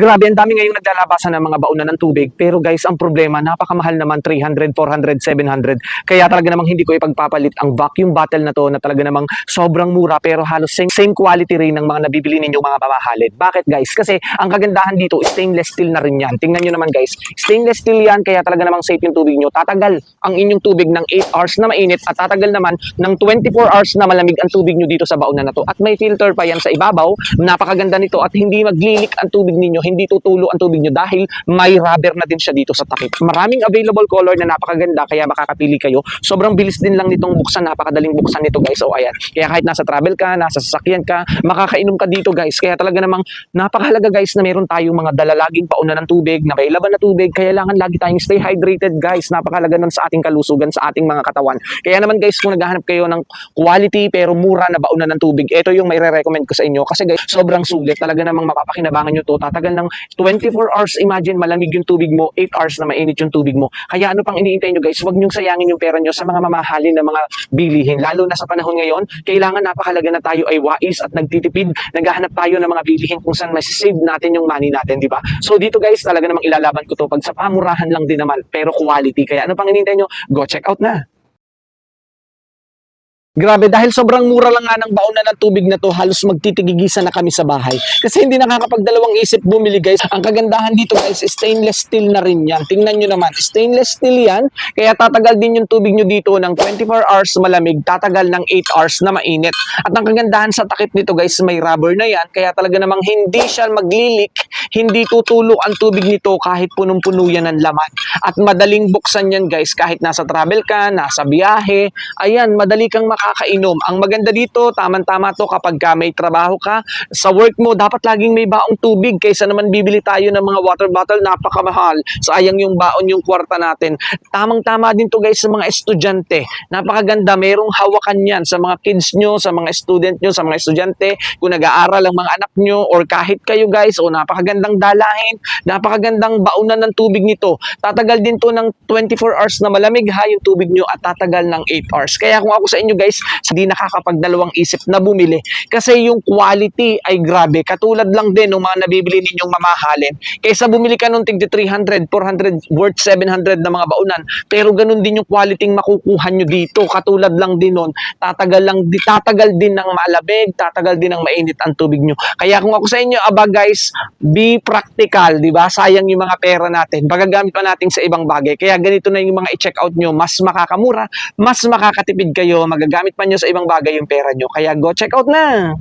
Grabe, ang dami ngayong naglalabasan ng mga baunan ng tubig. Pero guys, ang problema, napakamahal naman, 300, 400, 700. Kaya talaga namang hindi ko ipagpapalit ang vacuum bottle na to na talaga namang sobrang mura pero halos same quality rin ng mga nabibili ninyo mga mamahalin. Bakit guys? Kasi ang kagandahan dito, stainless steel na rin yan. Tingnan nyo naman guys, stainless steel yan, kaya talaga namang safe yung tubig nyo. Tatagal ang inyong tubig ng 8 hours na mainit at tatagal naman ng 24 hours na malamig ang tubig nyo dito sa baunan na to. At may filter pa yan sa ibabaw, napakaganda nito at hindi maglilik ang tubig ninyo, hindi tutulo ang tubig nyo dahil may rubber na din siya dito sa takip. Maraming available color na napakaganda kaya makakapili kayo. Sobrang bilis din lang nitong buksan, napakadaling buksan nito guys. O ayan, kaya kahit nasa travel ka, nasa sasakyan ka, makakainom ka dito guys. Kaya talaga namang napakahalaga guys na meron tayong mga dalalaging pauna ng tubig, na may laban na tubig. Kailangan lagi tayong stay hydrated guys. Napakahalaga nun sa ating kalusugan, sa ating mga katawan. Kaya naman guys, kung naghahanap kayo ng quality pero mura na bauna ng tubig, ito yung may re-recommend ko sa inyo. Kasi guys, sobrang sulit. Talaga namang mapapakinabangan nyo to. Tatagal ng 24 hours, imagine malamig yung tubig mo, 8 hours na mainit yung tubig mo. Kaya ano pang iniintay nyo guys, huwag nyong sayangin yung pera nyo sa mga mamahalin na mga bilihin. Lalo na sa panahon ngayon, kailangan napakahalaga na tayo ay wais at nagtitipid. Naghahanap tayo ng mga bilihin kung saan masisave natin yung money natin, di ba? So dito guys, talaga namang ilalaban ko to pag sa pamurahan lang din naman, pero quality. Kaya ano pang iniintay nyo, go check out na. Grabe, dahil sobrang mura lang nga ng baunan ng tubig na to, halos magtitigigisan na kami sa bahay. Kasi hindi nakakapagdalawang isip bumili guys. Ang kagandahan dito guys, stainless steel na rin yan. Tingnan nyo naman, stainless steel yan. Kaya tatagal din yung tubig nyo dito ng 24 hours malamig, tatagal ng 8 hours na mainit. At ang kagandahan sa takip nito guys, may rubber na yan. Kaya talaga namang hindi siya maglilik, hindi tutulo ang tubig nito kahit punong-puno yan ng laman. At madaling buksan yan guys, kahit nasa travel ka, nasa biyahe. Ayan, madali kang makakainom. Ang maganda dito, tamang-tama to kapag may trabaho ka, sa work mo, dapat laging may baong tubig kaysa naman bibili tayo ng mga water bottle, napakamahal. Sayang yung baon, yung kwarta natin. Tamang-tama din to guys sa mga estudyante. Napakaganda, merong hawakan yan sa mga kids nyo, sa mga student nyo, sa mga estudyante, kung nag-aaral ang mga anak nyo, or kahit kayo guys, o napakagandang dalahin, napakagandang baonan ng tubig nito. Tatagal din to ng 24 hours na malamig ha, yung tubig nyo, at tatagal ng 8 hours. Kaya kung ako sa inyo guys, hindi nakakapagdalawang isip na bumili kasi yung quality ay grabe. Katulad lang din ng mga nabibili ninyong mamahalin. Kaysa bumili ka nung tigdi 300, 400, worth 700 na mga baunan, pero ganun din yung quality makukuha nyo dito. Katulad lang din nun, tatagal din ng malamig, tatagal din ng mainit ang tubig nyo. Kaya kung ako sa inyo, aba guys, be practical, di ba? Sayang yung mga pera natin. Magagamit pa natin sa ibang bagay. Kaya ganito na yung mga i-check out nyo, mas makakamura, mas makakatipid kayo, magagamit pa nyo sa ibang bagay yung pera nyo. Kaya go check out na!